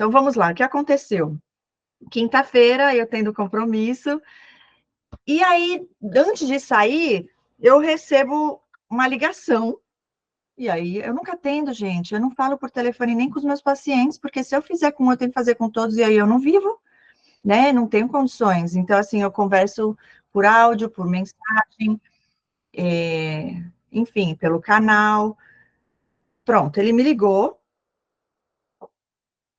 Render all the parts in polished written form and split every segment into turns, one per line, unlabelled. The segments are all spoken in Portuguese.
Então, vamos lá, o que aconteceu? Quinta-feira, eu tendo compromisso, e aí, antes de sair, eu recebo uma ligação, e aí eu nunca atendo, gente, eu não falo por telefone nem com os meus pacientes, porque se eu fizer com um, eu tenho que fazer com todos, e aí eu não vivo, né, não tenho condições. Então, assim, eu converso por áudio, por mensagem, enfim, pelo canal. Pronto, ele me ligou,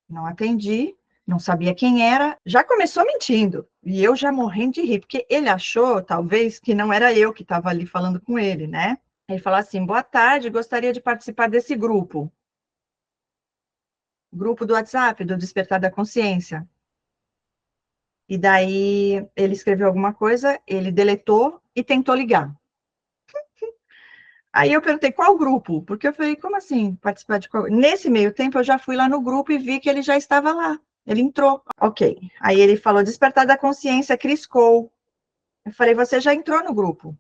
não atendi, não sabia quem era, já começou mentindo, e eu já morrendo de rir, porque ele achou, talvez, que não era eu que estava ali falando com ele, né? Ele falou assim, boa tarde, gostaria de participar desse grupo do WhatsApp, do Despertar da Consciência. E daí, ele escreveu alguma coisa, ele deletou e tentou ligar. Aí eu perguntei, qual grupo? Porque eu falei, como assim, participar de qual? Nesse meio tempo, eu já fui lá no grupo e vi que ele já estava lá. Ele entrou. Ok. Aí ele falou, Despertar da Consciência, Chris Cole. Eu falei, você já entrou no grupo.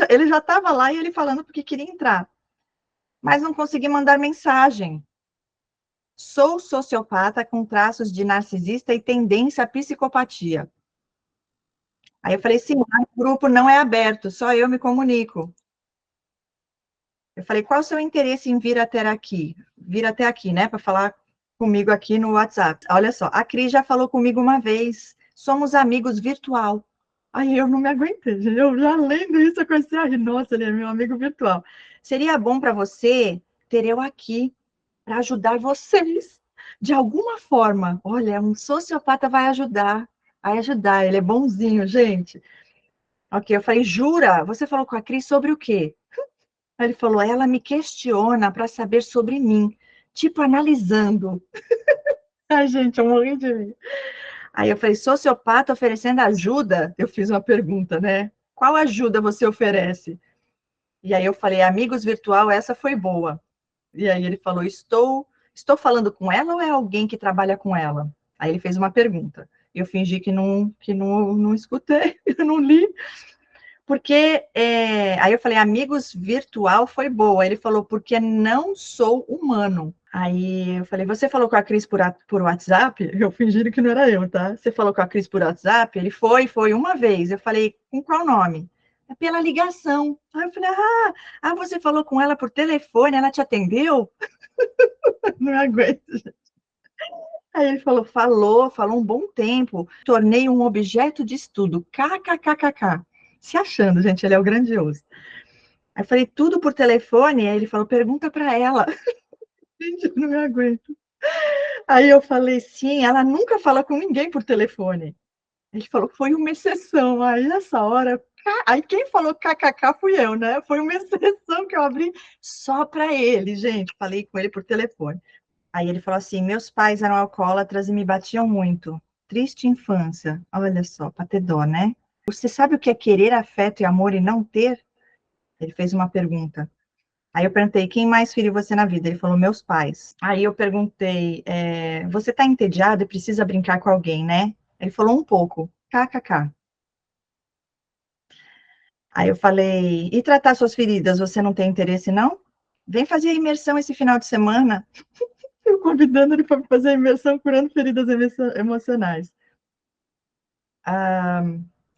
Ele já estava lá e ele falando porque queria entrar. Mas não consegui mandar mensagem. Sou sociopata com traços de narcisista e tendência à psicopatia. Aí eu falei, sim, mas o grupo não é aberto, só eu me comunico. Eu falei, qual o seu interesse em vir até aqui? Vir até aqui, né, para falar comigo aqui no WhatsApp. Olha só, a Cris já falou comigo uma vez, somos amigos virtual. Aí eu não me aguentei, eu já lendo isso, eu comecei a rir, nossa, ele é meu amigo virtual. Seria bom para você ter eu aqui para ajudar vocês, de alguma forma. Olha, um sociopata vai ajudar, ele é bonzinho, gente. Ok, eu falei, jura? Você falou com a Cris sobre o quê? Aí ele falou, ela me questiona para saber sobre mim, tipo analisando. Ai, gente, eu morri de rir. Aí eu falei, sociopata oferecendo ajuda? Eu fiz uma pergunta, né? Qual ajuda você oferece? E aí eu falei, amigos virtual, essa foi boa. E aí ele falou, estou falando com ela ou é alguém que trabalha com ela? Aí ele fez uma pergunta. Eu fingi que não escutei, eu não li. Porque, aí eu falei, amigos virtual foi boa. Ele falou, porque não sou humano. Aí eu falei, você falou com a Cris por WhatsApp? Eu fingindo que não era eu, tá? Você falou com a Cris por WhatsApp? Ele foi uma vez. Eu falei, com qual nome? É pela ligação. Aí eu falei, você falou com ela por telefone, ela te atendeu? Não aguento. Aí ele falou um bom tempo. Tornei um objeto de estudo, kkkk. Se achando, gente, ele é o grandioso. Aí eu falei, tudo por telefone? Aí ele falou, pergunta para ela. Gente, eu não me aguento. Aí eu falei, sim, ela nunca fala com ninguém por telefone. Ele falou, foi uma exceção. Aí nessa hora, aí quem falou kkk fui eu, né? Foi uma exceção que eu abri só para ele, gente. Falei com ele por telefone. Aí ele falou assim, meus pais eram alcoólatras e me batiam muito. Triste infância. Olha só, para ter dó, né? Você sabe o que é querer afeto e amor e não ter? Ele fez uma pergunta. Aí eu perguntei, quem mais feriu você na vida? Ele falou, meus pais. Aí eu perguntei, você tá entediado e precisa brincar com alguém, né? Ele falou, um pouco. KKK. Aí eu falei, e tratar suas feridas, você não tem interesse, não? Vem fazer a imersão esse final de semana. Eu convidando ele para fazer a imersão curando feridas emocionais. Ah,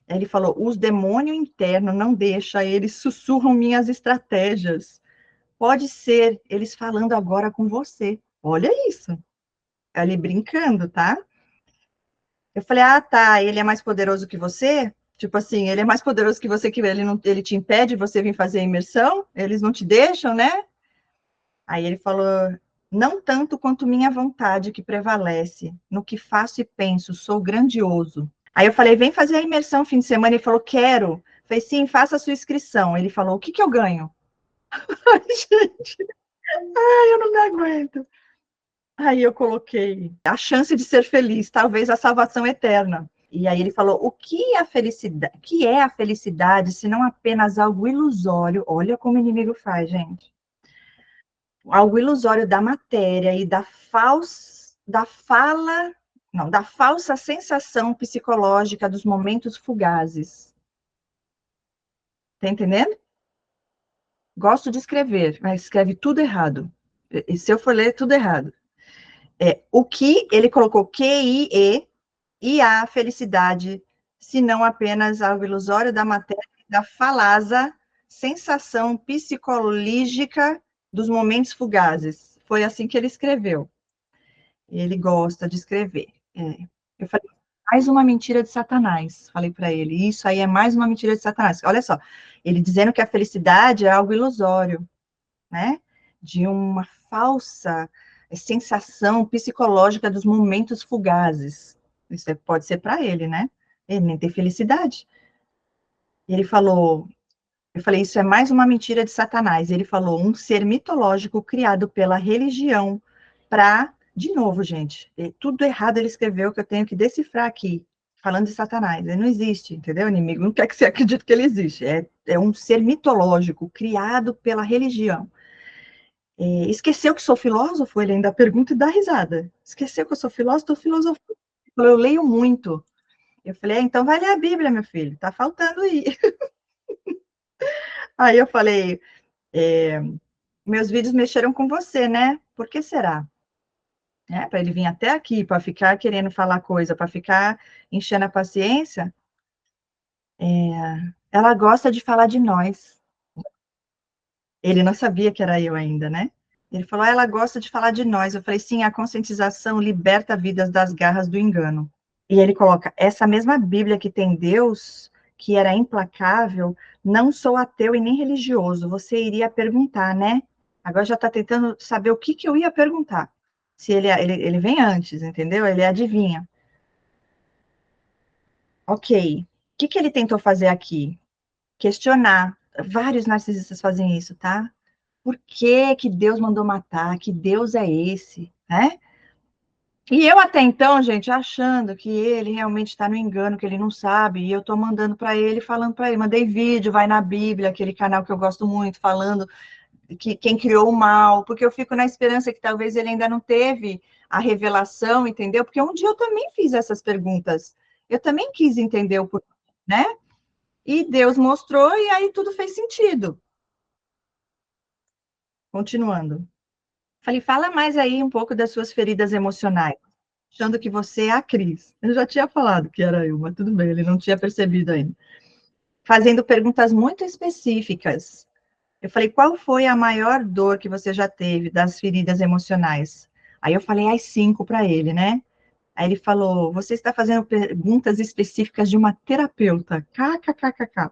ele falou, os demônios internos não deixam, eles sussurram minhas estratégias. Pode ser eles falando agora com você. Olha isso. Ali brincando, tá? Eu falei, tá, ele é mais poderoso que você? Tipo assim, ele é mais poderoso que você, que ele, não, ele te impede de você vir fazer a imersão? Eles não te deixam, né? Aí ele falou, não tanto quanto minha vontade que prevalece. No que faço e penso, sou grandioso. Aí eu falei, vem fazer a imersão fim de semana. Ele falou, quero. Eu falei, sim, faça a sua inscrição. Ele falou, o que que eu ganho? Ai, gente, eu não me aguento. Aí eu coloquei a chance de ser feliz, talvez a salvação eterna. E aí ele falou: o que é a felicidade se não apenas algo ilusório? Olha como o inimigo faz, gente. Algo ilusório da matéria e da falsa sensação psicológica dos momentos fugazes. Tá entendendo? Gosto de escrever, mas escreve tudo errado. E se eu for ler, tudo errado. O que ele colocou QIE e a felicidade, se não apenas algo ilusório da matéria, da falasa, sensação psicológica dos momentos fugazes. Foi assim que ele escreveu. Ele gosta de escrever. Eu falei, mais uma mentira de Satanás. Falei para ele, isso aí é mais uma mentira de Satanás. Olha só, ele dizendo que a felicidade é algo ilusório, né? De uma falsa sensação psicológica dos momentos fugazes. Isso pode ser para ele, né? Ele nem tem felicidade. Ele falou, eu falei, isso é mais uma mentira de Satanás. Ele falou, um ser mitológico criado pela religião para, de novo, gente, tudo errado ele escreveu que eu tenho que decifrar aqui, falando de Satanás. Ele não existe, entendeu? O inimigo não quer que você acredite que ele existe. É um ser mitológico criado pela religião. Esqueceu que sou filósofo? Ele ainda pergunta e dá risada. Esqueceu que eu sou filósofo? Estou filosofando. Eu leio muito. Eu falei, então vai ler a Bíblia, meu filho, tá faltando aí. Aí eu falei, meus vídeos mexeram com você, né? Por que será? Para ele vir até aqui, para ficar querendo falar coisa, para ficar enchendo a paciência, ela gosta de falar de nós. Ele não sabia que era eu ainda, né? Ele falou, ela gosta de falar de nós. Eu falei, sim, a conscientização liberta vidas das garras do engano. E ele coloca, essa mesma Bíblia que tem Deus, que era implacável, não sou ateu e nem religioso. Você iria perguntar, né? Agora já está tentando saber o que eu ia perguntar. Se ele vem antes, entendeu? Ele adivinha. Ok. O que ele tentou fazer aqui? Questionar. Vários narcisistas fazem isso, tá? Por que que Deus mandou matar? Que Deus é esse? Né? E eu até então, gente, achando que ele realmente está no engano, que ele não sabe, e eu estou mandando para ele, falando para ele, mandei vídeo, vai na Bíblia, aquele canal que eu gosto muito, falando que quem criou o mal, porque eu fico na esperança que talvez ele ainda não teve a revelação, entendeu? Porque um dia eu também fiz essas perguntas, eu também quis entender o porquê, né? E Deus mostrou, e aí tudo fez sentido. Continuando. Falei, fala mais aí um pouco das suas feridas emocionais. Achando que você é a Cris. Eu já tinha falado que era eu, mas tudo bem, ele não tinha percebido ainda. Fazendo perguntas muito específicas. Eu falei, qual foi a maior dor que você já teve das feridas emocionais? Aí eu falei as 5 para ele, né? Aí ele falou, você está fazendo perguntas específicas de uma terapeuta. KKKKK.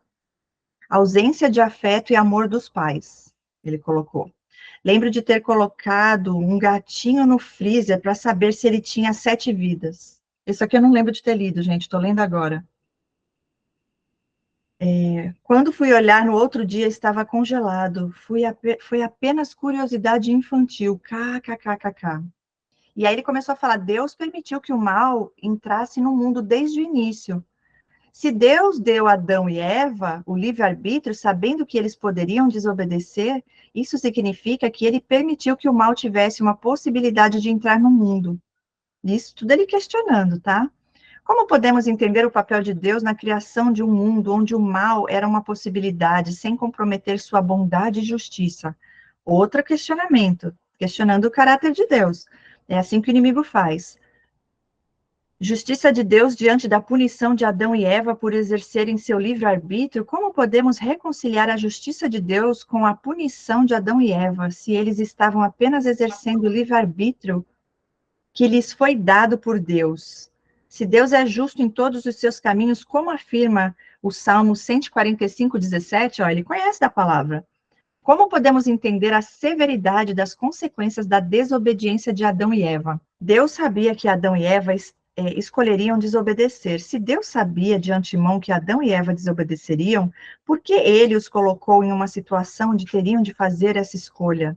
Ausência de afeto e amor dos pais, ele colocou. Lembro de ter colocado um gatinho no freezer para saber se ele tinha 7 vidas. Isso aqui eu não lembro de ter lido, gente, estou lendo agora. Quando fui olhar no outro dia, estava congelado. Foi apenas curiosidade infantil. KKKKK. E aí ele começou a falar: Deus permitiu que o mal entrasse no mundo desde o início. Se Deus deu a Adão e Eva o livre-arbítrio, sabendo que eles poderiam desobedecer, isso significa que ele permitiu que o mal tivesse uma possibilidade de entrar no mundo. Isso tudo ele questionando, tá? Como podemos entender o papel de Deus na criação de um mundo onde o mal era uma possibilidade, sem comprometer sua bondade e justiça? Outro questionamento, questionando o caráter de Deus. É assim que o inimigo faz. Justiça de Deus diante da punição de Adão e Eva por exercerem seu livre-arbítrio, como podemos reconciliar a justiça de Deus com a punição de Adão e Eva, se eles estavam apenas exercendo o livre-arbítrio que lhes foi dado por Deus? Se Deus é justo em todos os seus caminhos, como afirma o Salmo 145, 17, ó, ele conhece da palavra. Como podemos entender a severidade das consequências da desobediência de Adão e Eva? Deus sabia que Adão e Eva escolheriam desobedecer. Se Deus sabia de antemão que Adão e Eva desobedeceriam, por que ele os colocou em uma situação onde teriam de fazer essa escolha?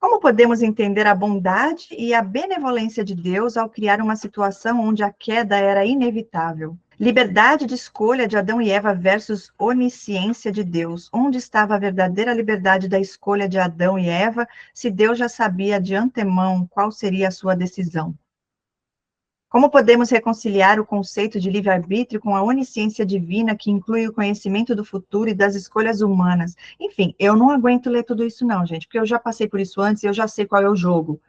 Como podemos entender a bondade e a benevolência de Deus ao criar uma situação onde a queda era inevitável? Liberdade de escolha de Adão e Eva versus onisciência de Deus. Onde estava a verdadeira liberdade da escolha de Adão e Eva, se Deus já sabia de antemão qual seria a sua decisão? Como podemos reconciliar o conceito de livre-arbítrio com a onisciência divina, que inclui o conhecimento do futuro e das escolhas humanas? Enfim, eu não aguento ler tudo isso não, gente, porque eu já passei por isso antes e eu já sei qual é o jogo.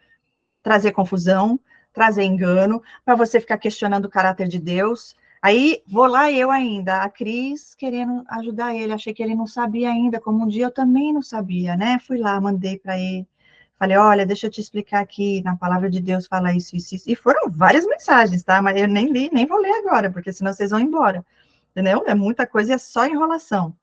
trazer confusão, trazer engano, para você ficar questionando o caráter de Deus. Aí, vou lá eu ainda, a Cris, querendo ajudar ele, achei que ele não sabia ainda, como um dia eu também não sabia, né? Fui lá, mandei para ele, falei, olha, deixa eu te explicar aqui, na palavra de Deus fala isso, isso, isso, e foram várias mensagens, tá? Mas eu nem li, nem vou ler agora, porque senão vocês vão embora, entendeu? É muita coisa e é só enrolação.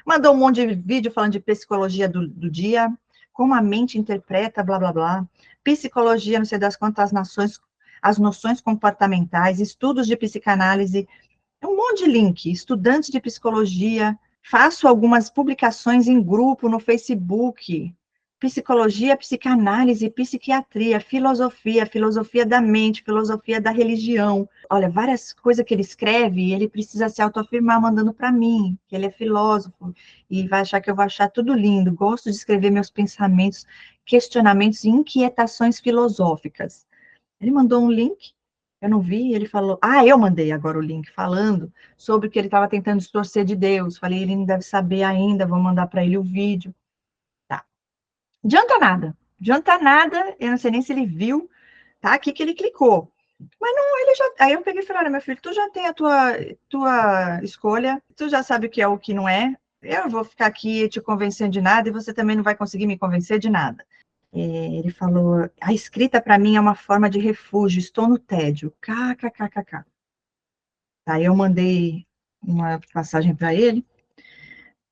Mandou um monte de vídeo falando de psicologia do dia, como a mente interpreta, blá, blá, blá. Psicologia, não sei das quantas nações, as noções comportamentais, estudos de psicanálise, um monte de link, estudante de psicologia, faço algumas publicações em grupo no Facebook, psicologia, psicanálise, psiquiatria, filosofia, filosofia da mente, filosofia da religião. Olha, várias coisas que ele escreve, e ele precisa se autoafirmar mandando para mim, que ele é filósofo, e vai achar que eu vou achar tudo lindo. Gosto de escrever meus pensamentos, questionamentos e inquietações filosóficas. Ele mandou um link, eu não vi, ele falou, eu mandei agora o link falando sobre o que ele estava tentando distorcer de Deus. Falei, ele não deve saber ainda, vou mandar para ele o vídeo. Tá. Adianta nada, eu não sei nem se ele viu, tá aqui que ele clicou. Mas não, ele já. Aí eu peguei e falei, olha, meu filho, tu já tem a tua escolha, tu já sabe o que é o que não é. Eu não vou ficar aqui te convencendo de nada e você também não vai conseguir me convencer de nada. Ele falou, a escrita para mim é uma forma de refúgio, estou no tédio. KKKKK. Aí eu mandei uma passagem para ele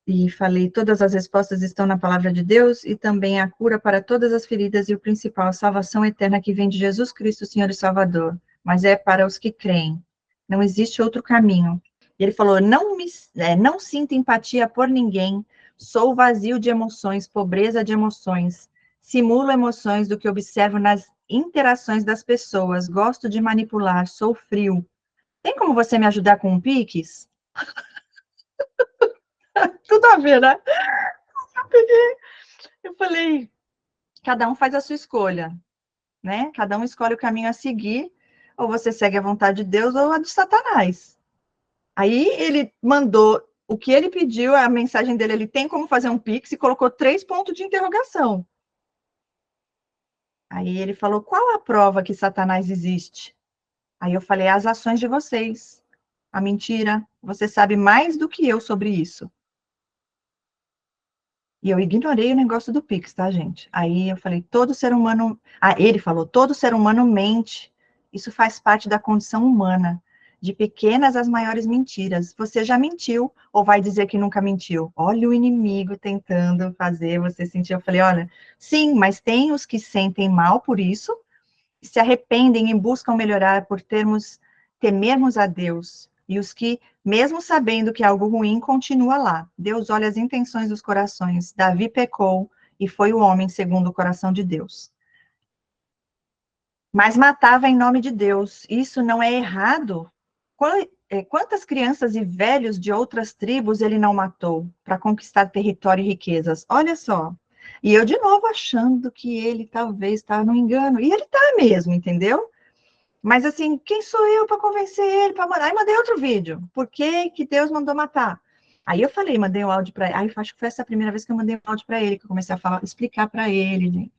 e falei, todas as respostas estão na palavra de Deus e também a cura para todas as feridas e o principal, a salvação eterna que vem de Jesus Cristo, Senhor e Salvador. Mas é para os que creem. Não existe outro caminho. E ele falou, não sinto empatia por ninguém, sou vazio de emoções, pobreza de emoções, simulo emoções do que observo nas interações das pessoas, gosto de manipular, sou frio. Tem como você me ajudar com um Pix? Tudo a ver, né? Eu falei, cada um faz a sua escolha, né? Cada um escolhe o caminho a seguir, ou você segue a vontade de Deus ou a do Satanás. Aí ele mandou o que ele pediu, a mensagem dele, ele tem como fazer um Pix e colocou 3 pontos de interrogação. Aí ele falou, qual a prova que Satanás existe? Aí eu falei, as ações de vocês. A mentira, você sabe mais do que eu sobre isso. E eu ignorei o negócio do Pix, tá, gente? Aí eu falei, todo ser humano. Ele falou, todo ser humano mente. Isso faz parte da condição humana. De pequenas às maiores mentiras. Você já mentiu ou vai dizer que nunca mentiu? Olha o inimigo tentando fazer você sentir. Eu falei, olha, sim, mas tem os que sentem mal por isso, se arrependem e buscam melhorar por temermos a Deus. E os que, mesmo sabendo que é algo ruim, continua lá. Deus olha as intenções dos corações. Davi pecou e foi o homem segundo o coração de Deus. Mas matava em nome de Deus. Isso não é errado? Quantas crianças e velhos de outras tribos ele não matou para conquistar território e riquezas? Olha só. E eu, de novo, achando que ele talvez estava no engano. E ele está mesmo, entendeu? Mas assim, quem sou eu para convencer ele para mandar? Aí mandei outro vídeo. Por que que Deus mandou matar? Aí eu falei, mandei um áudio para ele. Aí acho que foi essa primeira vez que eu mandei um áudio para ele, que eu comecei a falar, explicar para ele, gente,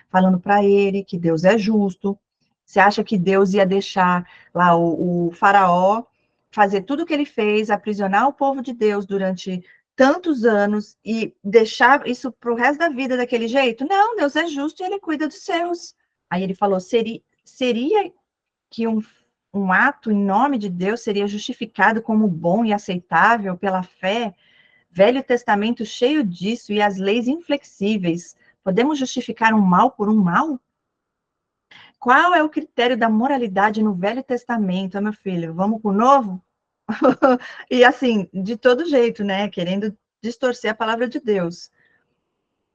falando para ele que Deus é justo. Você acha que Deus ia deixar lá o faraó fazer tudo o que ele fez, aprisionar o povo de Deus durante tantos anos e deixar isso para o resto da vida daquele jeito? Não, Deus é justo e ele cuida dos seus. Aí ele falou, seria que um ato em nome de Deus seria justificado como bom e aceitável pela fé, Velho Testamento cheio disso e as leis inflexíveis. Podemos justificar um mal por um mal? Qual é o critério da moralidade no Velho Testamento, meu filho? Vamos para o Novo? E assim, de todo jeito, né? Querendo distorcer a palavra de Deus.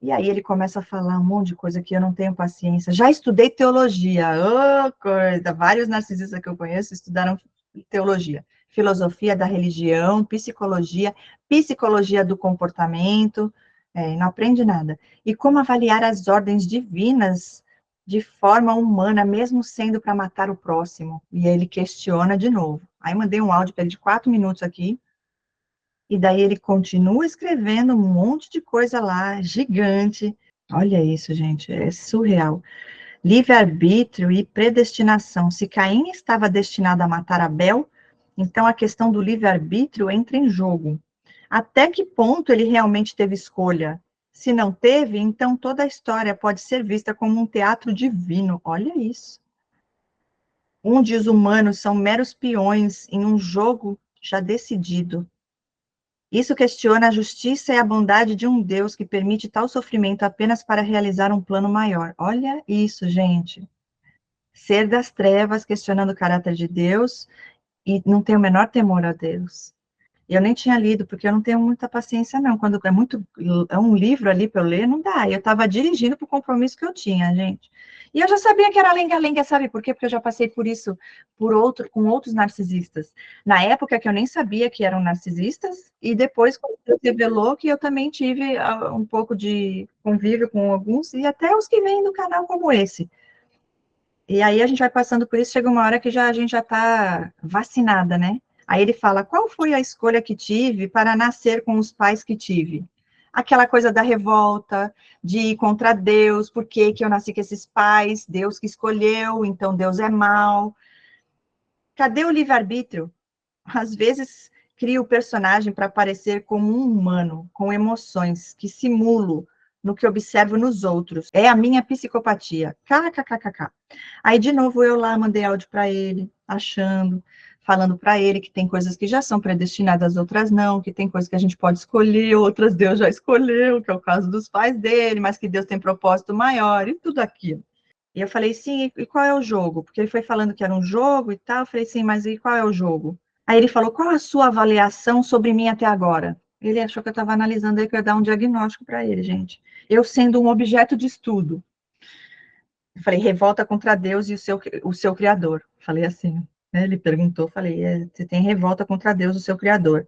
E aí ele começa a falar um monte de coisa que eu não tenho paciência. Já estudei teologia, oh, coisa. Vários narcisistas que eu conheço estudaram teologia. Filosofia da religião, psicologia do comportamento, não aprende nada. E como avaliar as ordens divinas de forma humana, mesmo sendo para matar o próximo. E aí ele questiona de novo. Aí mandei um áudio para ele de 4 minutos aqui, e daí ele continua escrevendo um monte de coisa lá, gigante. Olha isso, gente, é surreal. Livre-arbítrio e predestinação. Se Caim estava destinado a matar Abel, então a questão do livre-arbítrio entra em jogo. Até que ponto ele realmente teve escolha? Se não teve, então toda a história pode ser vista como um teatro divino. Olha isso. Onde os humanos são meros peões em um jogo já decidido. Isso questiona a justiça e a bondade de um Deus que permite tal sofrimento apenas para realizar um plano maior. Olha isso, gente. Ser das trevas, questionando o caráter de Deus e não ter o menor temor a Deus. Eu nem tinha lido, porque eu não tenho muita paciência, não. Quando é um livro ali para eu ler, não dá. Eu estava dirigindo para o compromisso que eu tinha, gente. E eu já sabia que era lenga-lenga, sabe por quê? Porque eu já passei por isso com outros narcisistas. Na época que eu nem sabia que eram narcisistas, e depois, quando Deus revelou, que eu também tive um pouco de convívio com alguns, e até os que vêm do canal como esse. E aí a gente vai passando por isso, chega uma hora que a gente já está vacinada, né? Aí ele fala, qual foi a escolha que tive para nascer com os pais que tive? Aquela coisa da revolta, de ir contra Deus, por que eu nasci com esses pais? Deus que escolheu, então Deus é mau. Cadê o livre-arbítrio? Às vezes crio o personagem para parecer como um humano, com emoções, que simulo no que observo nos outros. É a minha psicopatia. KKKKK. Aí, de novo, eu lá mandei áudio para ele, falando para ele que tem coisas que já são predestinadas, outras não, que tem coisas que a gente pode escolher, outras Deus já escolheu, que é o caso dos pais dele, mas que Deus tem propósito maior, e tudo aquilo. E eu falei, sim, e qual é o jogo? Porque ele foi falando que era um jogo e tal, eu falei, sim, mas e qual é o jogo? Aí ele falou, qual a sua avaliação sobre mim até agora? Ele achou que eu estava analisando ele, que eu ia dar um diagnóstico para ele, gente. Eu sendo um objeto de estudo. Eu falei, revolta contra Deus e o seu Criador. Falei assim, né? Ele perguntou, falei, você tem revolta contra Deus, o seu Criador.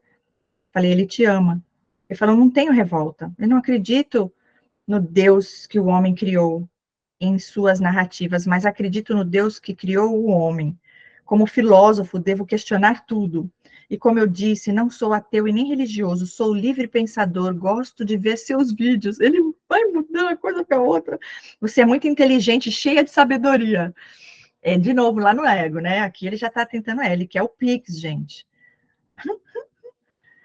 Falei, ele te ama. Ele falou, não tenho revolta. Eu não acredito no Deus que o homem criou em suas narrativas, mas acredito no Deus que criou o homem. Como filósofo, devo questionar tudo. E como eu disse, não sou ateu e nem religioso, sou livre pensador, gosto de ver seus vídeos. Ele vai mudando uma coisa para outra. Você é muito inteligente, cheia de sabedoria. É, de novo, lá no ego, né? Aqui ele já está tentando, ele quer o Pix, gente.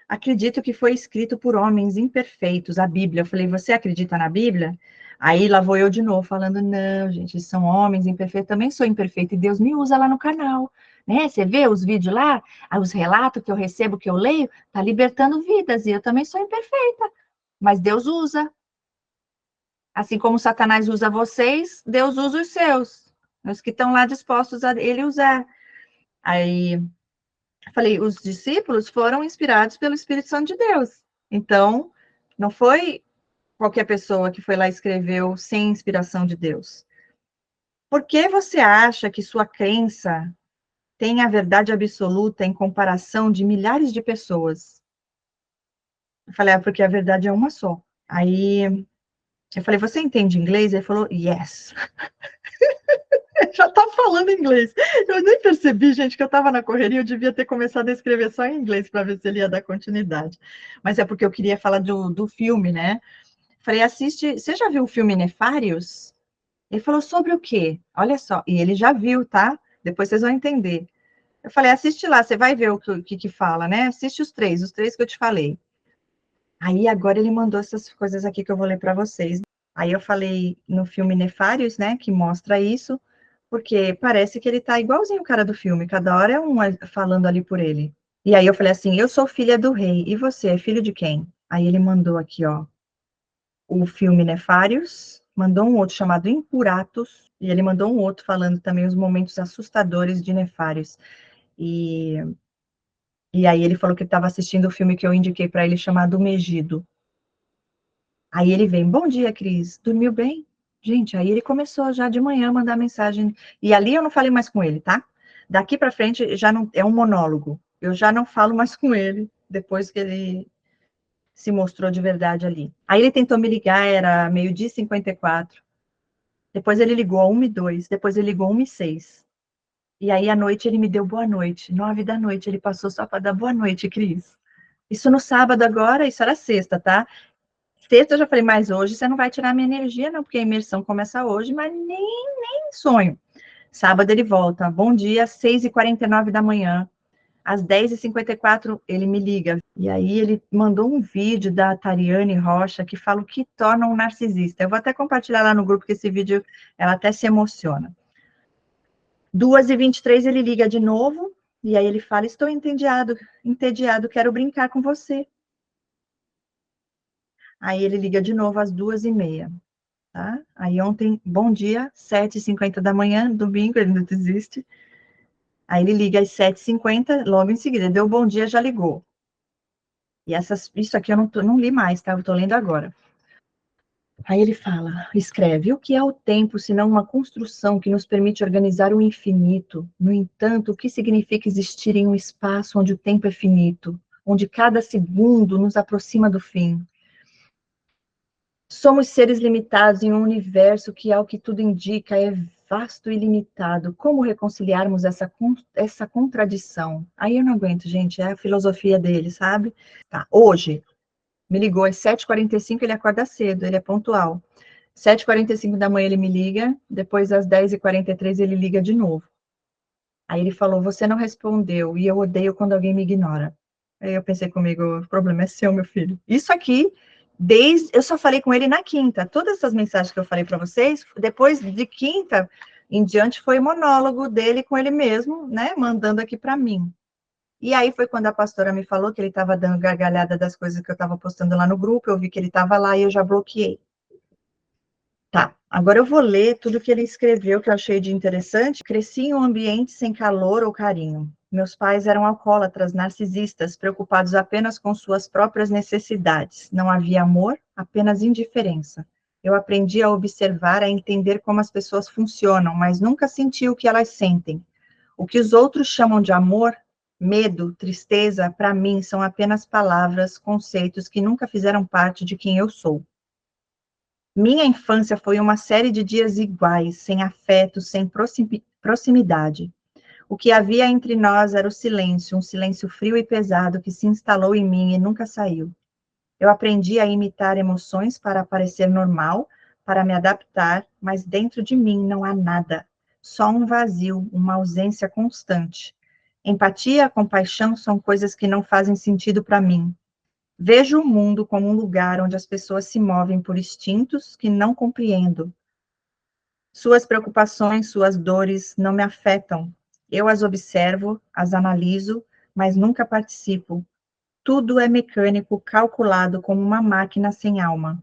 Acredito que foi escrito por homens imperfeitos, a Bíblia. Eu falei, você acredita na Bíblia? Aí lá vou eu de novo, falando, não, gente, são homens imperfeitos, também sou imperfeita, e Deus me usa lá no canal, né? Você vê os vídeos lá, os relatos que eu recebo, que eu leio, tá libertando vidas, e eu também sou imperfeita, mas Deus usa. Assim como Satanás usa vocês, Deus usa os seus, os que estão lá dispostos a ele usar. Aí falei, os discípulos foram inspirados pelo Espírito Santo de Deus. Então, não foi qualquer pessoa que foi lá e escreveu sem inspiração de Deus. Por que você acha que sua crença tem a verdade absoluta em comparação de milhares de pessoas? Eu falei, porque a verdade é uma só. Aí eu falei, você entende inglês? Ele falou, yes. Já tá falando inglês. Eu nem percebi, gente, que eu estava na correria, eu devia ter começado a escrever só em inglês para ver se ele ia dar continuidade. Mas é porque eu queria falar do filme, né? Falei, assiste. Você já viu o filme Nefários? Ele falou, sobre o quê? Olha só. E ele já viu, tá? Depois vocês vão entender. Eu falei, assiste lá, você vai ver o que fala, né? Assiste os três que eu te falei. Aí agora ele mandou essas coisas aqui que eu vou ler para vocês. Aí eu falei no filme Nefários, né? Que mostra isso. Porque parece que ele tá igualzinho o cara do filme, cada hora é um falando ali por ele. E aí eu falei assim, eu sou filha do rei, e você é filho de quem? Aí ele mandou aqui, ó, o filme Nefários, mandou um outro chamado Impuratos, e ele mandou um outro falando também os momentos assustadores de Nefários. E, e aí ele falou que estava assistindo o filme que eu indiquei para ele chamado Megido. Aí ele vem, bom dia, Cris, dormiu bem? Gente, aí ele começou já de manhã a mandar mensagem, e ali eu não falei mais com ele, tá? Daqui para frente já não é um monólogo, eu já não falo mais com ele, depois que ele se mostrou de verdade ali. Aí ele tentou me ligar, era 12h54, depois ele ligou a 1h02, depois ele ligou 1h06, e aí à noite ele me deu boa noite, 9 da noite, ele passou só para dar boa noite, Cris. Isso no sábado agora, isso era sexta, tá? Sexta eu já falei, mas hoje você não vai tirar minha energia, não, porque a imersão começa hoje, mas nem sonho. Sábado ele volta, bom dia, 6h49 da manhã. Às 10h54 ele me liga. E aí ele mandou um vídeo da Tariane Rocha que fala o que torna um narcisista. Eu vou até compartilhar lá no grupo, que esse vídeo, ela até se emociona. 2h23 ele liga de novo, e aí ele fala, estou entediado, quero brincar com você. Aí ele liga de novo às 2h30. Tá? Aí ontem, bom dia, 7h50 da manhã, domingo, ele não desiste. Aí ele liga às 7h50, logo em seguida, deu bom dia, já ligou. E isso aqui eu não li mais, tá? Eu tô lendo agora. Aí ele fala, escreve, o que é o tempo, senão uma construção que nos permite organizar o infinito? No entanto, o que significa existir em um espaço onde o tempo é finito, onde cada segundo nos aproxima do fim? Somos seres limitados em um universo que, ao que tudo indica, é vasto e limitado. Como reconciliarmos essa contradição? Aí eu não aguento, gente, é a filosofia dele, sabe? Tá, hoje, me ligou às 7h45, ele acorda cedo, ele é pontual. 7h45 da manhã ele me liga, depois às 10h43 ele liga de novo. Aí ele falou, você não respondeu, e eu odeio quando alguém me ignora. Aí eu pensei comigo, o problema é seu, meu filho. Isso aqui, eu só falei com ele na quinta. Todas essas mensagens que eu falei para vocês, depois de quinta em diante, foi monólogo dele com ele mesmo, né, mandando aqui para mim. E aí foi quando a pastora me falou que ele estava dando gargalhada das coisas que eu estava postando lá no grupo, eu vi que ele estava lá e eu já bloqueei. Tá, agora eu vou ler tudo que ele escreveu, que eu achei de interessante. Cresci em um ambiente sem calor ou carinho. Meus pais eram alcoólatras, narcisistas, preocupados apenas com suas próprias necessidades. Não havia amor, apenas indiferença. Eu aprendi a observar, a entender como as pessoas funcionam, mas nunca senti o que elas sentem. O que os outros chamam de amor, medo, tristeza, para mim são apenas palavras, conceitos que nunca fizeram parte de quem eu sou. Minha infância foi uma série de dias iguais, sem afeto, sem proximidade. O que havia entre nós era o silêncio, um silêncio frio e pesado que se instalou em mim e nunca saiu. Eu aprendi a imitar emoções para parecer normal, para me adaptar, mas dentro de mim não há nada, só um vazio, uma ausência constante. Empatia, compaixão são coisas que não fazem sentido para mim. Vejo o mundo como um lugar onde as pessoas se movem por instintos que não compreendo. Suas preocupações, suas dores não me afetam. Eu as observo, as analiso, mas nunca participo. Tudo é mecânico, calculado como uma máquina sem alma.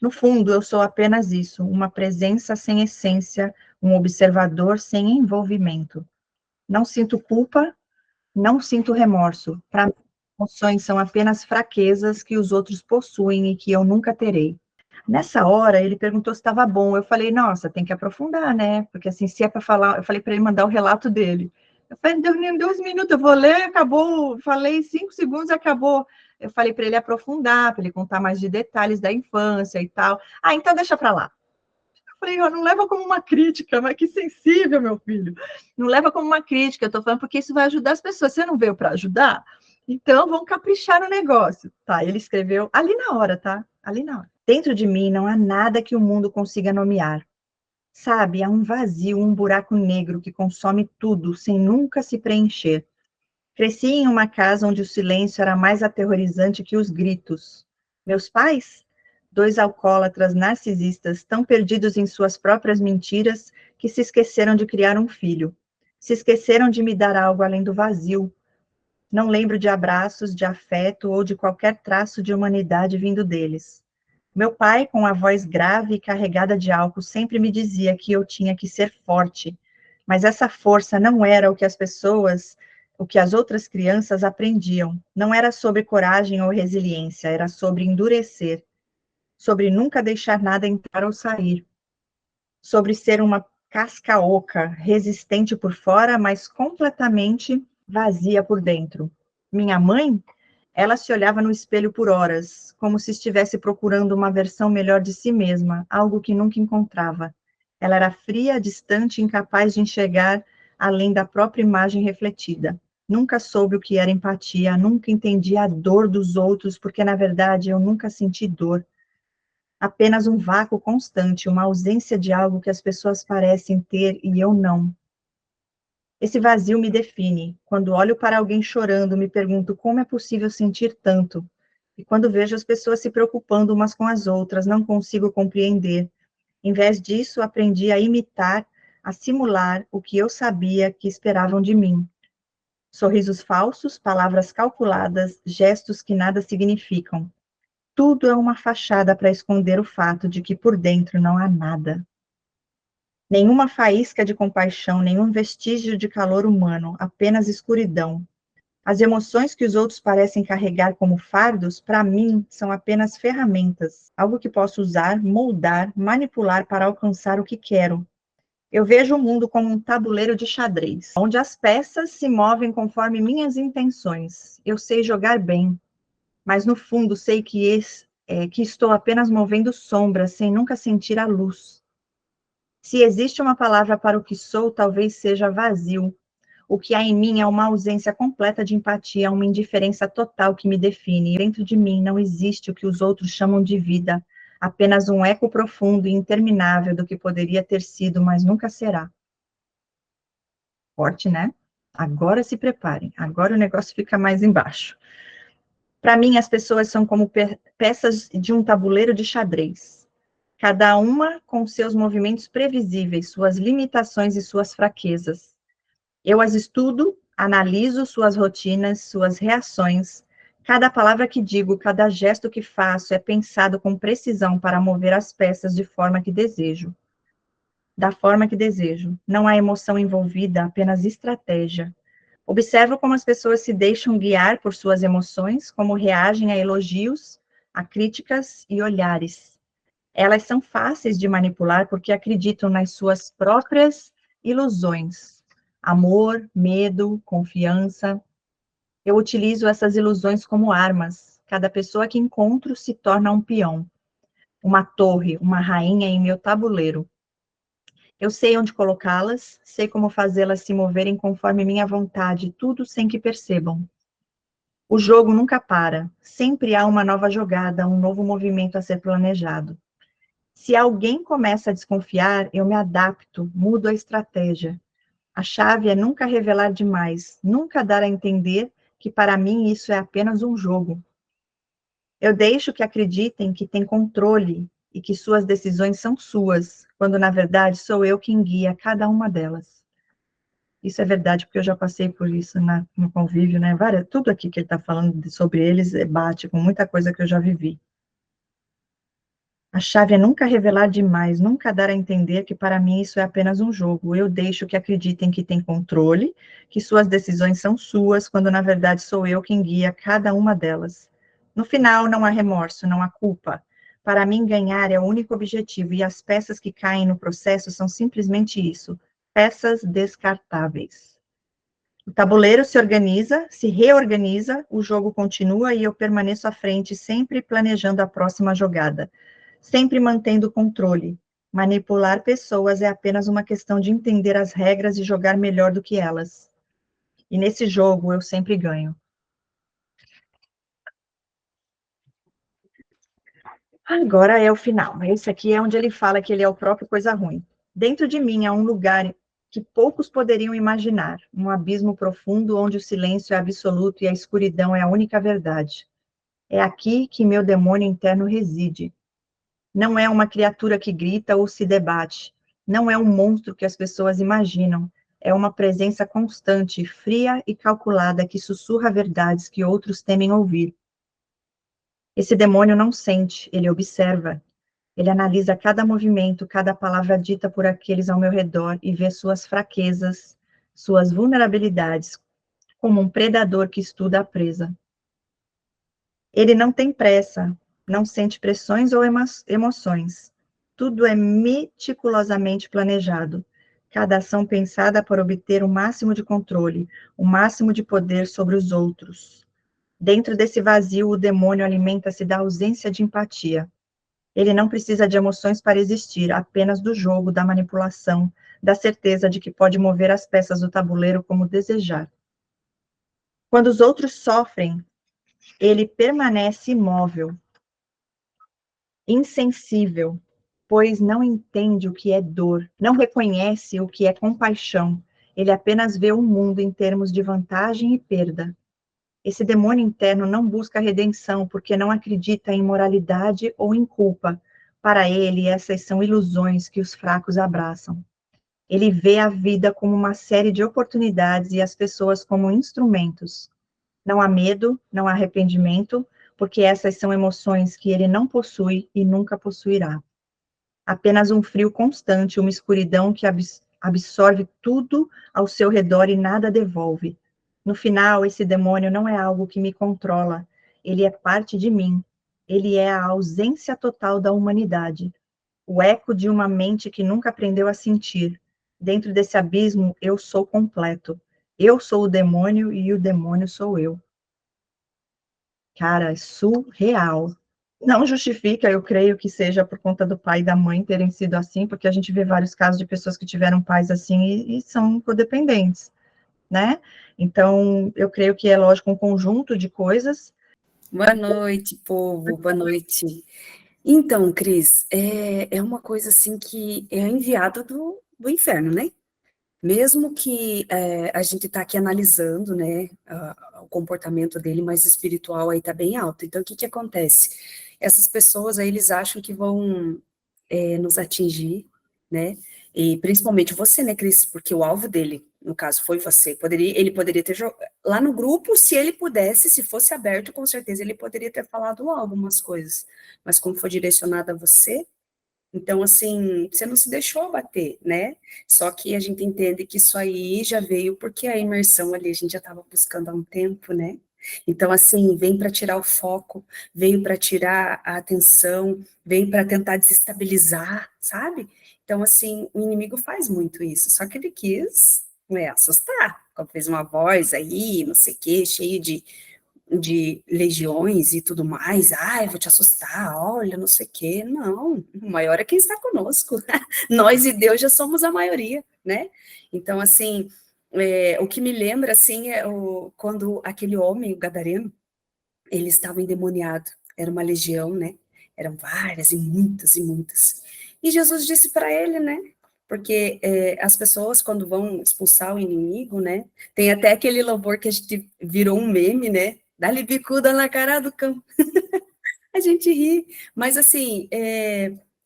No fundo, eu sou apenas isso, uma presença sem essência, um observador sem envolvimento. Não sinto culpa, não sinto remorso. Para mim, emoções são apenas fraquezas que os outros possuem e que eu nunca terei. Nessa hora, ele perguntou se estava bom. Eu falei, nossa, tem que aprofundar, né? Porque assim, se é para falar, eu falei para ele mandar o relato dele. Eu falei, deu nem 2 minutos, eu vou ler, acabou. Falei 5 segundos, acabou. Eu falei para ele aprofundar, para ele contar mais de detalhes da infância e tal. Ah, então deixa para lá. Eu falei, não leva como uma crítica, mas que sensível, meu filho. Não leva como uma crítica, eu tô falando porque isso vai ajudar as pessoas. Você não veio para ajudar? Então, vamos caprichar no negócio. Tá, ele escreveu ali na hora, tá? Ali na hora. Dentro de mim não há nada que o mundo consiga nomear. Sabe, há um vazio, um buraco negro que consome tudo, sem nunca se preencher. Cresci em uma casa onde o silêncio era mais aterrorizante que os gritos. Meus pais? Dois alcoólatras narcisistas, tão perdidos em suas próprias mentiras que se esqueceram de criar um filho. Se esqueceram de me dar algo além do vazio. Não lembro de abraços, de afeto ou de qualquer traço de humanidade vindo deles. Meu pai, com a voz grave e carregada de álcool, sempre me dizia que eu tinha que ser forte, mas essa força não era o que as outras crianças aprendiam. Não era sobre coragem ou resiliência, era sobre endurecer, sobre nunca deixar nada entrar ou sair, sobre ser uma casca oca, resistente por fora, mas completamente vazia por dentro. Minha mãe, ela se olhava no espelho por horas, como se estivesse procurando uma versão melhor de si mesma, algo que nunca encontrava. Ela era fria, distante, incapaz de enxergar além da própria imagem refletida. Nunca soube o que era empatia, nunca entendi a dor dos outros, porque, na verdade, eu nunca senti dor. Apenas um vácuo constante, uma ausência de algo que as pessoas parecem ter e eu não. Esse vazio me define. Quando olho para alguém chorando, me pergunto como é possível sentir tanto. E quando vejo as pessoas se preocupando umas com as outras, não consigo compreender. Em vez disso, aprendi a imitar, a simular o que eu sabia que esperavam de mim. Sorrisos falsos, palavras calculadas, gestos que nada significam. Tudo é uma fachada para esconder o fato de que por dentro não há nada. Nenhuma faísca de compaixão, nenhum vestígio de calor humano, apenas escuridão. As emoções que os outros parecem carregar como fardos, para mim, são apenas ferramentas, algo que posso usar, moldar, manipular para alcançar o que quero. Eu vejo o mundo como um tabuleiro de xadrez, onde as peças se movem conforme minhas intenções. Eu sei jogar bem, mas no fundo sei que estou apenas movendo sombras sem nunca sentir a luz. Se existe uma palavra para o que sou, talvez seja vazio. O que há em mim é uma ausência completa de empatia, uma indiferença total que me define. E dentro de mim não existe o que os outros chamam de vida, apenas um eco profundo e interminável do que poderia ter sido, mas nunca será. Forte, né? Agora se preparem, agora o negócio fica mais embaixo. Para mim, as pessoas são como peças de um tabuleiro de xadrez, cada uma com seus movimentos previsíveis, suas limitações e suas fraquezas. Eu as estudo, analiso suas rotinas, suas reações. Cada palavra que digo, cada gesto que faço é pensado com precisão para mover as peças de forma que desejo. Da forma que desejo. Não há emoção envolvida, apenas estratégia. Observo como as pessoas se deixam guiar por suas emoções, como reagem a elogios, a críticas e olhares. Elas são fáceis de manipular porque acreditam nas suas próprias ilusões. Amor, medo, confiança. Eu utilizo essas ilusões como armas. Cada pessoa que encontro se torna um peão, uma torre, uma rainha em meu tabuleiro. Eu sei onde colocá-las, sei como fazê-las se moverem conforme minha vontade, tudo sem que percebam. O jogo nunca para, sempre há uma nova jogada, um novo movimento a ser planejado. Se alguém começa a desconfiar, eu me adapto, mudo a estratégia. A chave é nunca revelar demais, nunca dar a entender que para mim isso é apenas um jogo. Eu deixo que acreditem que têm controle e que suas decisões são suas, quando na verdade sou eu quem guia cada uma delas. Isso é verdade, porque eu já passei por isso no convívio, né? Tudo aqui que ele está falando sobre eles bate com muita coisa que eu já vivi. A chave é nunca revelar demais, nunca dar a entender que para mim isso é apenas um jogo. Eu deixo que acreditem que têm controle, que suas decisões são suas, quando na verdade sou eu quem guia cada uma delas. No final, não há remorso, não há culpa. Para mim, ganhar é o único objetivo, e as peças que caem no processo são simplesmente isso, peças descartáveis. O tabuleiro se organiza, se reorganiza, o jogo continua e eu permaneço à frente, sempre planejando a próxima jogada, sempre mantendo o controle. Manipular pessoas é apenas uma questão de entender as regras e jogar melhor do que elas. E nesse jogo eu sempre ganho. Agora é o final. Esse aqui é onde ele fala que ele é o próprio coisa ruim. Dentro de mim há um lugar que poucos poderiam imaginar, um abismo profundo onde o silêncio é absoluto e a escuridão é a única verdade. É aqui que meu demônio interno reside. Não é uma criatura que grita ou se debate. Não é um monstro que as pessoas imaginam. É uma presença constante, fria e calculada que sussurra verdades que outros temem ouvir. Esse demônio não sente, ele observa. Ele analisa cada movimento, cada palavra dita por aqueles ao meu redor e vê suas fraquezas, suas vulnerabilidades, como um predador que estuda a presa. Ele não tem pressa, não sente pressões ou emoções. Tudo é meticulosamente planejado. Cada ação pensada para obter o máximo de controle, o máximo de poder sobre os outros. Dentro desse vazio, o demônio alimenta-se da ausência de empatia. Ele não precisa de emoções para existir, apenas do jogo, da manipulação, da certeza de que pode mover as peças do tabuleiro como desejar. Quando os outros sofrem, ele permanece imóvel, insensível, pois não entende o que é dor, não reconhece o que é compaixão. Ele apenas vê o mundo em termos de vantagem e perda. Esse demônio interno não busca redenção, porque não acredita em moralidade ou em culpa. Para ele, essas são ilusões que os fracos abraçam. Ele vê a vida como uma série de oportunidades e as pessoas como instrumentos. Não há medo, não há arrependimento, porque essas são emoções que ele não possui e nunca possuirá. Apenas um frio constante, uma escuridão que absorve tudo ao seu redor e nada devolve. No final, esse demônio não é algo que me controla, ele é parte de mim. Ele é a ausência total da humanidade, o eco de uma mente que nunca aprendeu a sentir. Dentro desse abismo, eu sou completo. Eu sou o demônio e o demônio sou eu. Cara, é surreal. Não justifica, eu creio que seja por conta do pai e da mãe terem sido assim, porque a gente vê vários casos de pessoas que tiveram pais assim e são codependentes, né? Então, eu creio que é lógico um conjunto de coisas.
Boa noite, povo, boa noite. Então, Cris, é uma coisa assim que é enviada do inferno, né? Mesmo que a gente está aqui analisando, né, o comportamento dele mais espiritual aí está bem alto. Então, o que que acontece? Essas pessoas aí, eles acham que vão nos atingir, né? E principalmente você, né, Cris? Porque o alvo dele, no caso, foi você. Ele poderia ter lá no grupo, se ele pudesse, se fosse aberto, com certeza ele poderia ter falado algumas coisas. Mas como foi direcionado a você, então, assim, você não se deixou bater, né? Só que a gente entende que isso aí já veio porque a imersão ali a gente já estava buscando há um tempo, né? Então, assim, vem para tirar o foco, veio para tirar a atenção, veio para tentar desestabilizar, sabe? Então, assim, o inimigo faz muito isso, só que ele quis, né, assustar, fez uma voz aí, não sei o quê, cheio de legiões e tudo mais, ai, vou te assustar, olha, não sei o quê. Não, o maior é quem está conosco. Nós e Deus já somos a maioria, né? Então, assim, o que me lembra, assim, quando aquele homem, o gadareno, ele estava endemoniado, era uma legião, né? Eram várias e muitas e muitas. E Jesus disse para ele, né? Porque as pessoas, quando vão expulsar o inimigo, né? Tem até aquele louvor que a gente virou um meme, né? Dá-lhe bicuda na cara do cão. A gente ri. Mas, assim,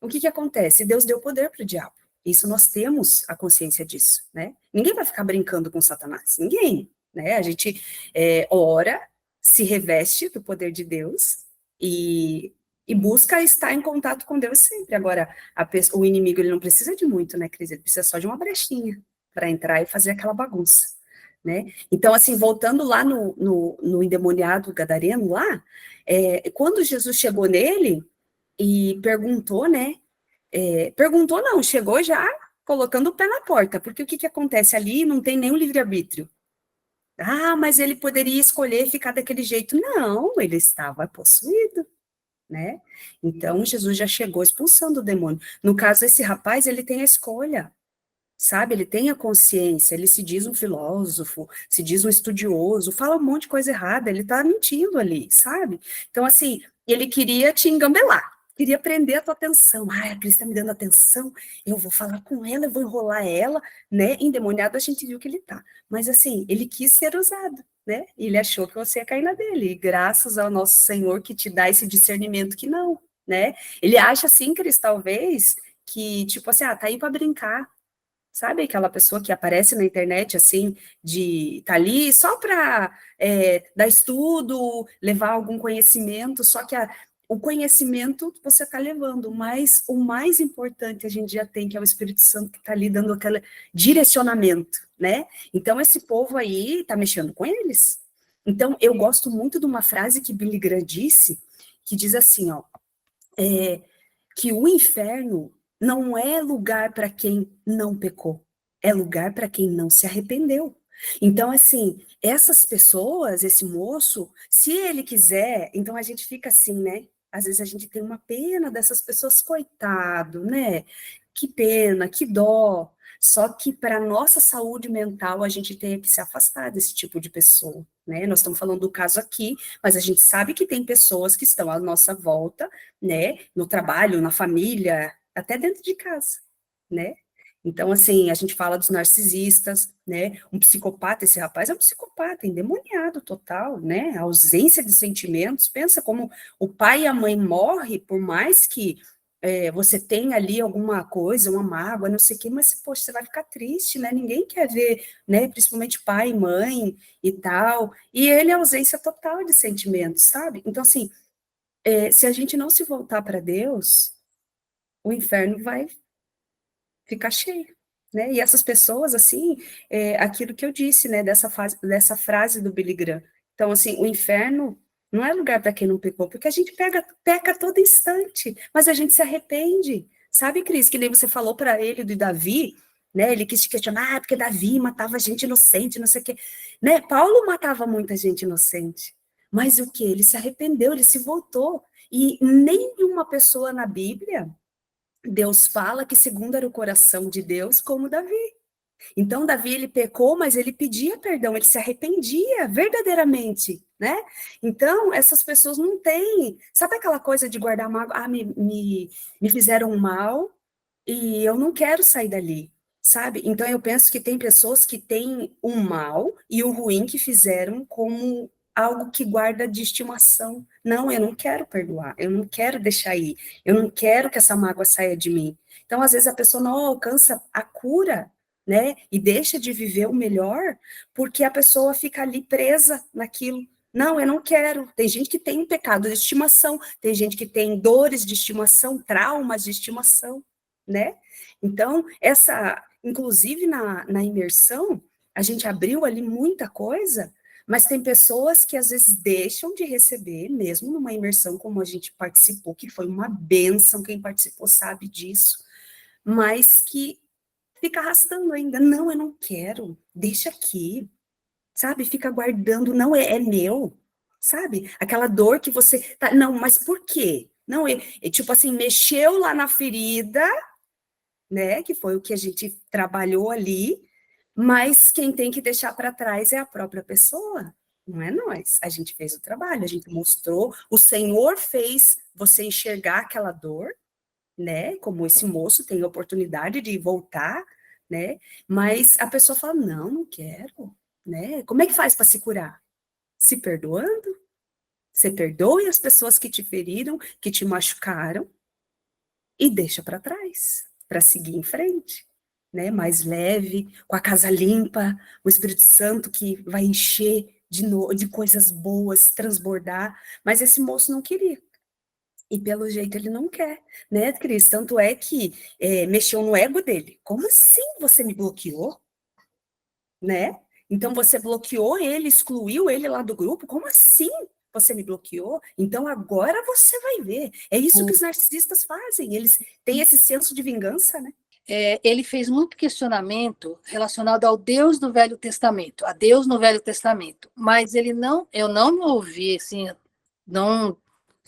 o que que acontece? Deus deu poder para o diabo. Isso nós temos a consciência disso, né? Ninguém vai ficar brincando com Satanás. Ninguém, né? A gente ora, se reveste do poder de Deus e busca estar em contato com Deus sempre. Agora, o inimigo, ele não precisa de muito, né, Cris? Ele precisa só de uma brechinha para entrar e fazer aquela bagunça, né? Então, assim, voltando lá no endemoniado gadareno lá, quando Jesus chegou nele e perguntou, né? Perguntou não, chegou já colocando o pé na porta, porque o que que acontece ali? Não tem nenhum livre-arbítrio. Ah, mas ele poderia escolher ficar daquele jeito. Não, ele estava possuído, né? Então, Jesus já chegou expulsando o demônio. No caso, esse rapaz, ele tem a escolha, sabe? Ele tem a consciência, ele se diz um filósofo, se diz um estudioso, fala um monte de coisa errada, ele tá mentindo ali, sabe? Então, assim, ele queria te engambelar, queria prender a tua atenção. Ah, a Cris tá me dando atenção, eu vou falar com ela, eu vou enrolar ela, né? Endemoniado a gente viu que ele tá. Mas, assim, ele quis ser usado, né? E ele achou que você ia cair na dele, e graças ao nosso Senhor que te dá esse discernimento que não, né? Ele acha, assim, Cris, talvez, que, tipo assim, tá aí pra brincar, sabe aquela pessoa que aparece na internet, assim, tá ali só para dar estudo, levar algum conhecimento, só que o conhecimento você está levando, mas o mais importante a gente já tem, que é o Espírito Santo que está ali dando aquele direcionamento, né? Então, esse povo aí está mexendo com eles. Então, eu gosto muito de uma frase que Billy Graham disse, que diz assim, ó, que o inferno não é lugar para quem não pecou, é lugar para quem não se arrependeu. Então, assim, essas pessoas, esse moço, se ele quiser, então a gente fica assim, né? Às vezes a gente tem uma pena dessas pessoas, coitado, né? Que pena, que dó. Só que para nossa saúde mental, a gente tem que se afastar desse tipo de pessoa, né? Nós estamos falando do caso aqui, mas a gente sabe que tem pessoas que estão à nossa volta, né? No trabalho, na família, até dentro de casa, né? Então, assim, a gente fala dos narcisistas, né? Um psicopata, esse rapaz é um psicopata, endemoniado total, né? A ausência de sentimentos. Pensa como o pai e a mãe morrem, por mais que você tenha ali alguma coisa, uma mágoa, não sei o quê, mas, poxa, você vai ficar triste, né? Ninguém quer ver, né? Principalmente pai e mãe e tal. E ele é ausência total de sentimentos, sabe? Então, assim, se a gente não se voltar para Deus, o inferno vai ficar cheio, né? E essas pessoas, assim, aquilo que eu disse, né, dessa frase do Billy Graham. Então, assim, o inferno não é lugar para quem não pecou, porque a gente peca a todo instante, mas a gente se arrepende. Sabe, Cris, que nem você falou para ele do Davi, né? Ele quis te questionar, porque Davi matava gente inocente, não sei o quê. Né? Paulo matava muita gente inocente. Mas o que? Ele se arrependeu, ele se voltou. E nenhuma pessoa na Bíblia Deus fala que segundo era o coração de Deus, como Davi. Então, Davi, ele pecou, mas ele pedia perdão, ele se arrependia verdadeiramente, né? Então, essas pessoas não têm, sabe aquela coisa de guardar mágoa? Ah, me fizeram mal e eu não quero sair dali, sabe? Então, eu penso que tem pessoas que têm o mal e o ruim que fizeram como algo que guarda de estimação. Não, eu não quero perdoar, eu não quero deixar ir, eu não quero que essa mágoa saia de mim. Então, às vezes, a pessoa não alcança a cura, né? E deixa de viver o melhor, porque a pessoa fica ali presa naquilo. Não, eu não quero. Tem gente que tem um pecado de estimação, tem gente que tem dores de estimação, traumas de estimação, né? Então, inclusive na imersão, a gente abriu ali muita coisa, mas tem pessoas que às vezes deixam de receber, mesmo numa imersão como a gente participou, que foi uma bênção, quem participou sabe disso, mas que fica arrastando ainda. Não, eu não quero, deixa aqui, sabe? Fica guardando, não, é meu, sabe? Aquela dor que você tá, não, mas por quê? Não, tipo assim, mexeu lá na ferida, né? Que foi o que a gente trabalhou ali, mas quem tem que deixar para trás é a própria pessoa, não é nós. A gente fez o trabalho, a gente mostrou, o Senhor fez você enxergar aquela dor, né? Como esse moço tem a oportunidade de voltar, né? Mas a pessoa fala: não, não quero, né? Como é que faz para se curar? Se perdoando? Você perdoe as pessoas que te feriram, que te machucaram, e deixa para trás, para seguir em frente, né? Mais leve, com a casa limpa, o Espírito Santo que vai encher de coisas boas, transbordar. Mas esse moço não queria. E pelo jeito ele não quer, né, Cris? Tanto é que mexeu no ego dele. Como assim você me bloqueou? Né? Então você bloqueou ele, excluiu ele lá do grupo? Como assim você me bloqueou? Então agora você vai ver. É isso que os narcisistas fazem. Eles têm esse senso de vingança, né?
Ele fez muito questionamento relacionado ao Deus do Velho Testamento, a Deus no Velho Testamento, mas eu não me ouvi, assim, não,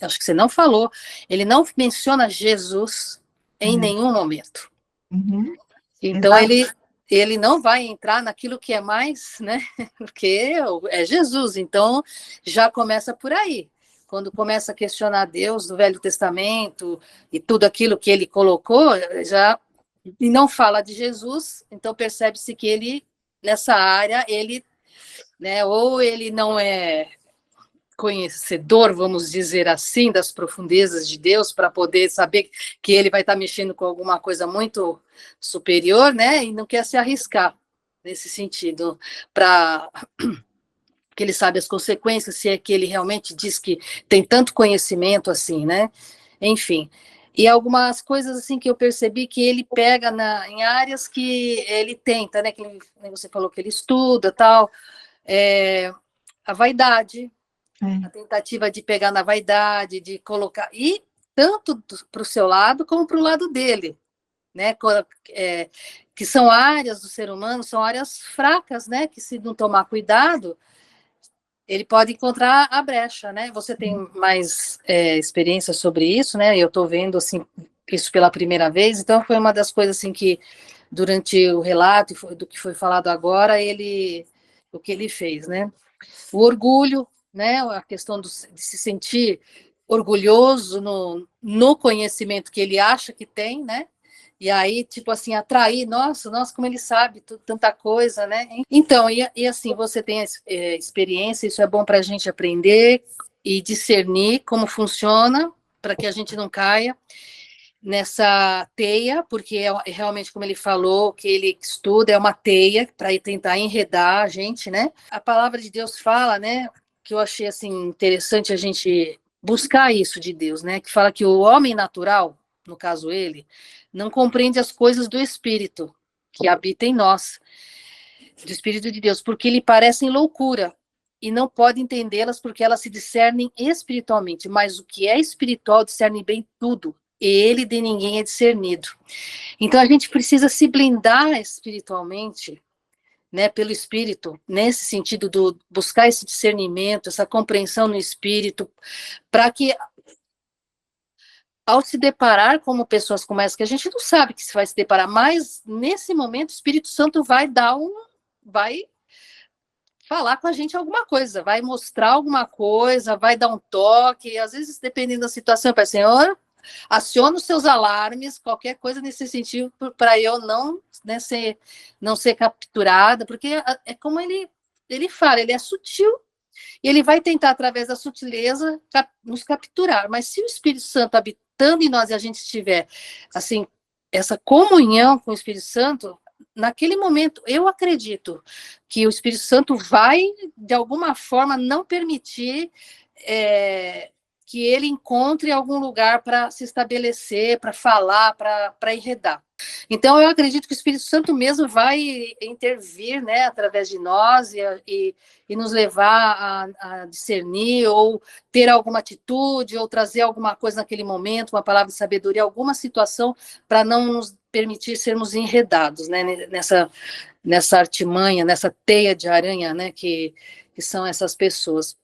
acho que você não falou, ele não menciona Jesus em nenhum momento.
Uhum.
Então, ele não vai entrar naquilo que é mais, né, porque é Jesus, então já começa por aí. Quando começa a questionar Deus do Velho Testamento e tudo aquilo que ele colocou, e não fala de Jesus, então percebe-se que ele, nessa área, ele, né, ou ele não é conhecedor, vamos dizer assim, das profundezas de Deus, para poder saber que ele vai estar mexendo com alguma coisa muito superior, né, e não quer se arriscar nesse sentido, para que ele sabe as consequências, se é que ele realmente diz que tem tanto conhecimento assim, né, enfim. E algumas coisas assim que eu percebi que ele pega em áreas que ele tenta, né? Que você falou que ele estuda, tal, a vaidade, a tentativa de pegar na vaidade, de colocar, e tanto para o seu lado como para o lado dele, né? Que são áreas do ser humano, são áreas fracas, né? Que se não tomar cuidado, ele pode encontrar a brecha, né? Você tem mais experiência sobre isso, né? Eu estou vendo assim isso pela primeira vez, então foi uma das coisas assim que durante o relato do que foi falado agora, o que ele fez, né? O orgulho, né? A questão de se sentir orgulhoso no conhecimento que ele acha que tem, né? E aí, tipo assim, atrair, nossa, como ele sabe tanta coisa, né? Então, e assim, você tem experiência, isso é bom para a gente aprender e discernir como funciona, para que a gente não caia nessa teia, porque realmente, como ele falou, que ele estuda é uma teia para tentar enredar a gente, né? A palavra de Deus fala, né? Que eu achei assim interessante a gente buscar isso de Deus, né? Que fala que o homem natural, no caso ele, não compreende as coisas do Espírito que habita em nós, do Espírito de Deus, porque lhe parecem loucura e não pode entendê-las porque elas se discernem espiritualmente, mas o que é espiritual discerne bem tudo, e ele de ninguém é discernido. Então a gente precisa se blindar espiritualmente, né, pelo Espírito, nesse sentido do buscar esse discernimento, essa compreensão no Espírito, para que ao se deparar como pessoas como essa, que a gente não sabe que se vai se deparar, mas nesse momento o Espírito Santo vai falar com a gente alguma coisa, vai mostrar alguma coisa, vai dar um toque, às vezes, dependendo da situação, para Senhor, aciona os seus alarmes, qualquer coisa nesse sentido, para eu não, né, não ser capturada, porque é como ele fala, ele é sutil, e ele vai tentar, através da sutileza, nos capturar, mas se o Espírito Santo habitando em nós e a gente estiver, assim, essa comunhão com o Espírito Santo, naquele momento, eu acredito que o Espírito Santo vai, de alguma forma, não permitir que ele encontre algum lugar para se estabelecer, para falar, para enredar. Então, eu acredito que o Espírito Santo mesmo vai intervir, né, através de nós e nos levar a discernir ou ter alguma atitude ou trazer alguma coisa naquele momento, uma palavra de sabedoria, alguma situação para não nos permitir sermos enredados, né, nessa artimanha, nessa teia de aranha, né, que são essas pessoas.